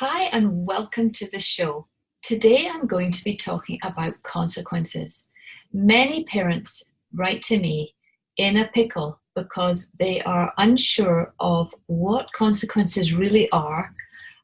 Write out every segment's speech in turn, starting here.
Hi, and welcome to the show. Today I'm going to be talking about consequences. Many parents write to me in a pickle because they are unsure of what consequences really are,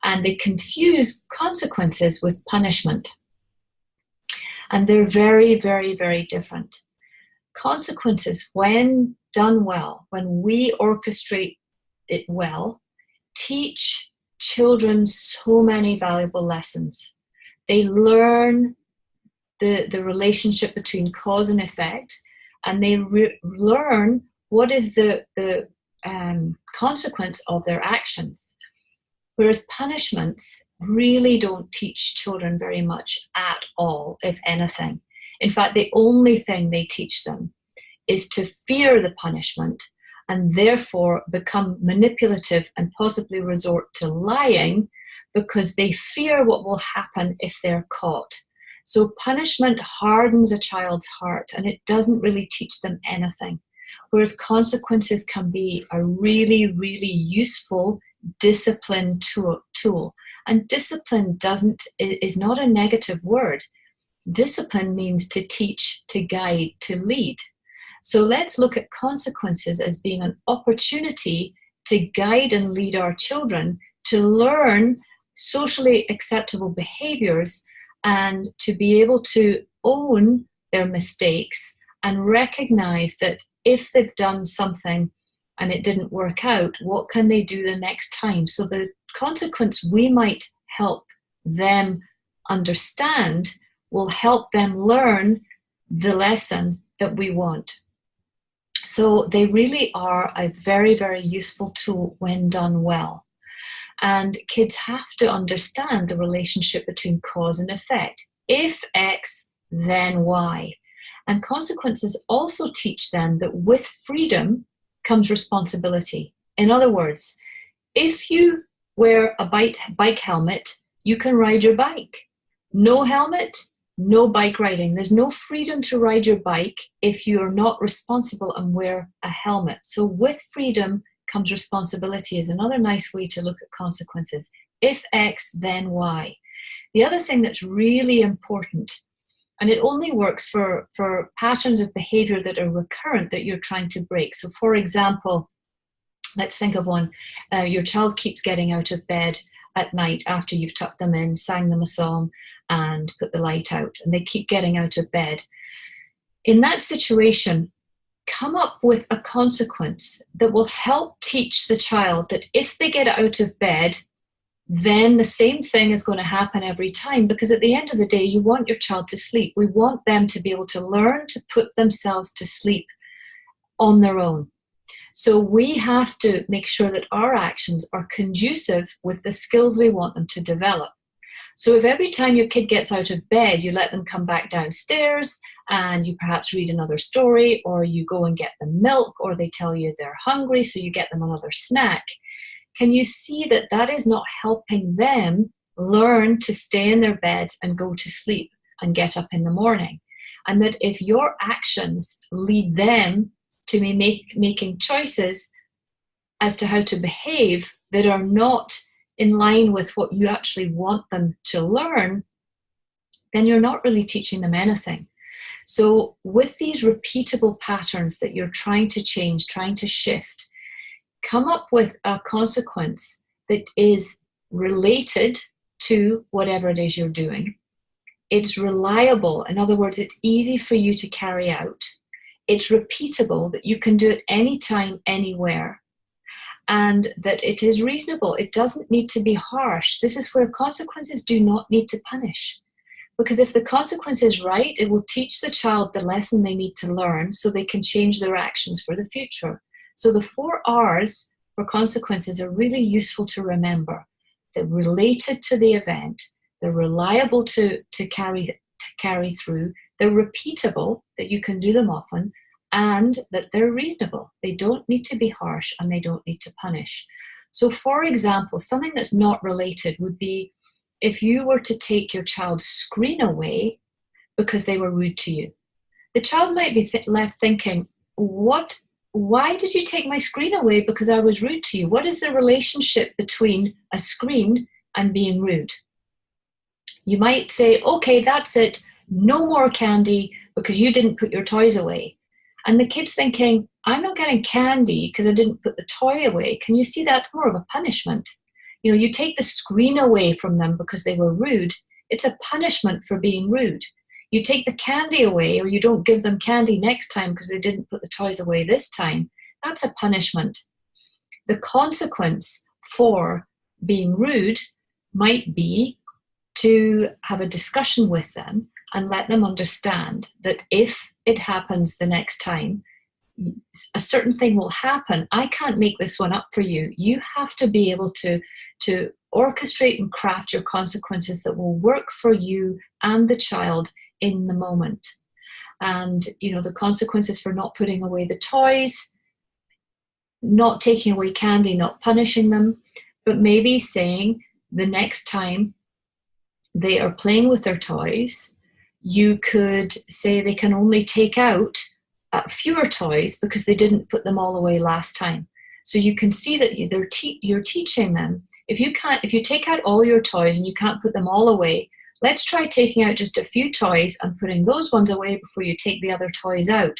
and they confuse consequences with punishment. And they're very, very, very different. Consequences, when done well, when we orchestrate it well, teach children so many valuable lessons. They learn the relationship between cause and effect, and they learn what is the consequence of their actions. Whereas punishments really don't teach children very much at all, if anything. In fact, the only thing they teach them is to fear the punishment and therefore become manipulative and possibly resort to lying because they fear what will happen if they're caught. So punishment hardens a child's heart and it doesn't really teach them anything. Whereas consequences can be a really, really useful discipline tool. And discipline is not a negative word. Discipline means to teach, to guide, to lead. So let's look at consequences as being an opportunity to guide and lead our children to learn socially acceptable behaviors and to be able to own their mistakes and recognize that if they've done something and it didn't work out, what can they do the next time? So the consequence we might help them understand will help them learn the lesson that we want. So they really are a very, very useful tool when done well. And kids have to understand the relationship between cause and effect. If X, then Y. And consequences also teach them that with freedom comes responsibility. In other words, if you wear a bike helmet, you can ride your bike. No helmet, no bike riding. There's no freedom to ride your bike if you're not responsible and wear a helmet. So with freedom comes responsibility is another nice way to look at consequences. If X, then Y. The other thing that's really important, and it only works for patterns of behavior that are recurrent that you're trying to break. So for example, let's think of one. Your child keeps getting out of bed at night after you've tucked them in, sang them a song, and put the light out, and they keep getting out of bed. In that situation, come up with a consequence that will help teach the child that if they get out of bed, then the same thing is going to happen every time, because at the end of the day, you want your child to sleep. We want them to be able to learn to put themselves to sleep on their own. So we have to make sure that our actions are conducive with the skills we want them to develop. So if every time your kid gets out of bed, you let them come back downstairs and you perhaps read another story, or you go and get them milk, or they tell you they're hungry, so you get them another snack, can you see that that is not helping them learn to stay in their bed and go to sleep and get up in the morning? And that if your actions lead them to be making choices as to how to behave that are not in line with what you actually want them to learn, then you're not really teaching them anything. So with these repeatable patterns that you're trying to change, trying to shift, come up with a consequence that is related to whatever it is you're doing. It's reliable. In other words, it's easy for you to carry out. It's repeatable, that you can do it anytime, anywhere. And that it is reasonable. It doesn't need to be harsh. This is where consequences do not need to punish. Because if the consequence is right, it will teach the child the lesson they need to learn so they can change their actions for the future. So the 4 R's for consequences are really useful to remember. They're related to the event. They're reliable to carry through. They're repeatable, that you can do them often, and that they're reasonable. They don't need to be harsh and they don't need to punish. So for example, something that's not related would be if you were to take your child's screen away because they were rude to you. The child might be left thinking, why did you take my screen away because I was rude to you? What is the relationship between a screen and being rude. You might say, okay, that's it. No more candy because you didn't put your toys away. And the kid's thinking, I'm not getting candy because I didn't put the toy away. Can you see that's more of a punishment? You know, you take the screen away from them because they were rude. It's a punishment for being rude. You take the candy away, or you don't give them candy next time because they didn't put the toys away this time. That's a punishment. The consequence for being rude might be to have a discussion with them and let them understand that if it happens the next time, a certain thing will happen. I can't make this one up for you. You have to be able to orchestrate and craft your consequences that will work for you and the child in the moment. And, you know, the consequences for not putting away the toys, not taking away candy, not punishing them, but maybe saying the next time they are playing with their toys, you could say they can only take out fewer toys because they didn't put them all away last time. So you can see that you're teaching them. If you take out all your toys and you can't put them all away, let's try taking out just a few toys and putting those ones away before you take the other toys out.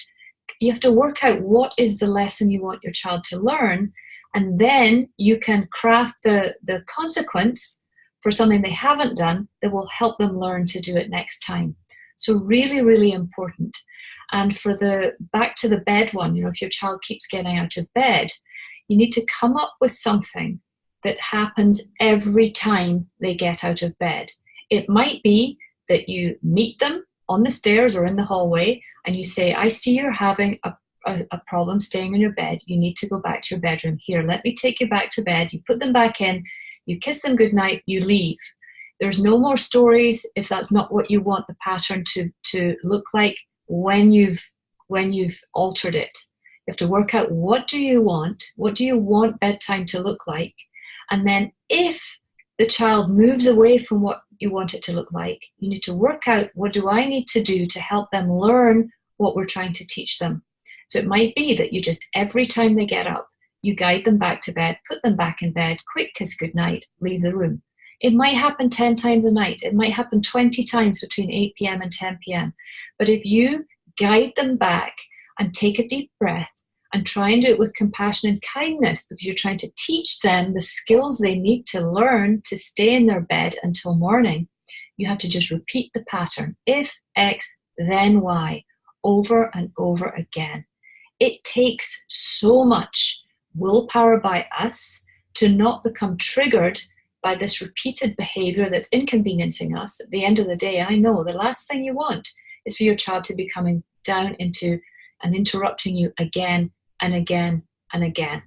You have to work out what is the lesson you want your child to learn, and then you can craft the consequence for something they haven't done that will help them learn to do it next time. So really, really important. And for the back to the bed one, you know, if your child keeps getting out of bed, you need to come up with something that happens every time they get out of bed. It might be that you meet them on the stairs or in the hallway and you say, I see you're having a problem staying in your bed. You need to go back to your bedroom. Here, let me take you back to bed. You put them back in, you kiss them goodnight, you leave. There's no more stories if that's not what you want the pattern to look like when you've altered it. You have to work out what do you want bedtime to look like, and then if the child moves away from what you want it to look like, you need to work out what do I need to do to help them learn what we're trying to teach them. So it might be that you just, every time they get up, you guide them back to bed, put them back in bed, quick kiss goodnight, leave the room. It might happen 10 times a night. It might happen 20 times between 8 p.m. and 10 p.m. But if you guide them back and take a deep breath and try and do it with compassion and kindness, because you're trying to teach them the skills they need to learn to stay in their bed until morning, you have to just repeat the pattern. If X, then Y, over and over again. It takes so much willpower by us to not become triggered by this repeated behavior that's inconveniencing us. At the end of the day, I know the last thing you want is for your child to be coming down into and interrupting you again and again and again.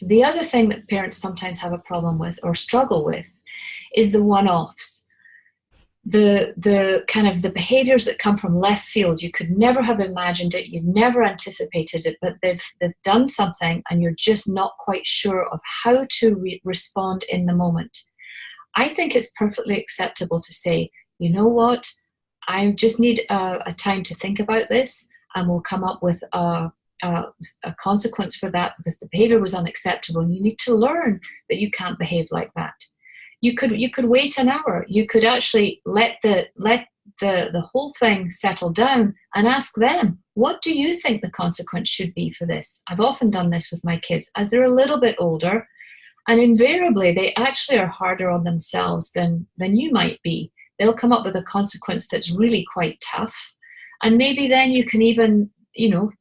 The other thing that parents sometimes have a problem with or struggle with is the one-offs. The kind of the behaviors that come from left field. You could never have imagined it, you've never anticipated it, but they've done something and you're just not quite sure of how to respond in the moment. I think it's perfectly acceptable to say, you know what, I just need a time to think about this, and we'll come up with a consequence for that because the behavior was unacceptable, and you need to learn that you can't behave like that. You could wait an hour. You could actually let the whole thing settle down and ask them, what do you think the consequence should be for this? I've often done this with my kids as they're a little bit older, and invariably they actually are harder on themselves than you might be. They'll come up with a consequence that's really quite tough, and maybe then you can even,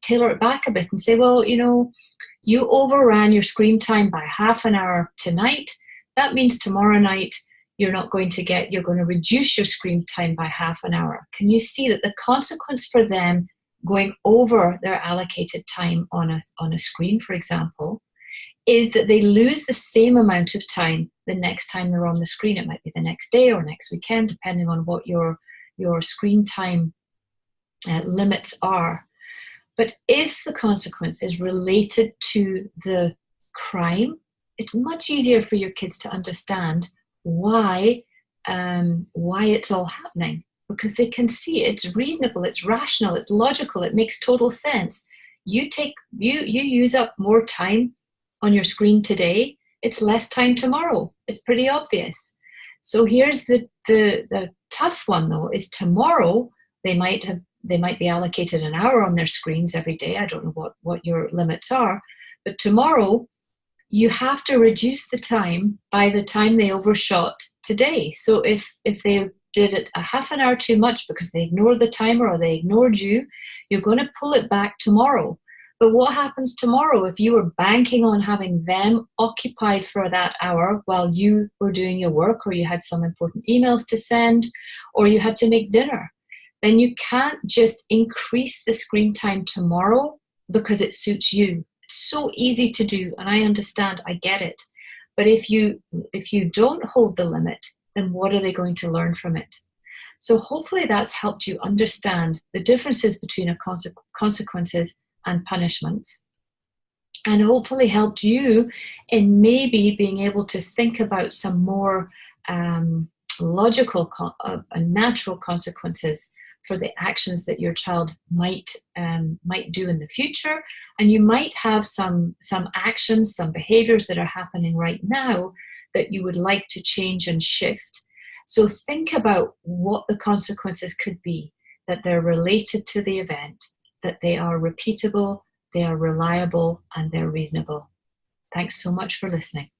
tailor it back a bit and say, well, you overran your screen time by half an hour tonight. That means tomorrow night you're going to reduce your screen time by half an hour. Can you see that the consequence for them going over their allocated time on a screen, for example, is that they lose the same amount of time the next time they're on the screen? It might be the next day or next weekend, depending on what your screen time limits are. But if the consequence is related to the crime, it's much easier for your kids to understand why it's all happening, because they can see it's reasonable, it's rational, it's logical, it makes total sense. You use up more time on your screen today it's less time tomorrow. It's pretty obvious. So here's the tough one though, is tomorrow they might be allocated an hour on their screens every day. I don't know what your limits are, but tomorrow you have to reduce the time by the time they overshot today. So if they did it a half an hour too much because they ignored the timer or they ignored you, you're going to pull it back tomorrow. But what happens tomorrow if you were banking on having them occupied for that hour while you were doing your work, or you had some important emails to send, or you had to make dinner? Then you can't just increase the screen time tomorrow because it suits you. It's so easy to do, and I understand, I get it. But if you don't hold the limit, then what are they going to learn from it? So hopefully that's helped you understand the differences between consequences and punishments, and hopefully helped you in maybe being able to think about some more logical and natural consequences for the actions that your child might do in the future. And you might have some actions, some behaviors that are happening right now that you would like to change and shift. So think about what the consequences could be, that they're related to the event, that they are repeatable, they are reliable, and they're reasonable. Thanks so much for listening.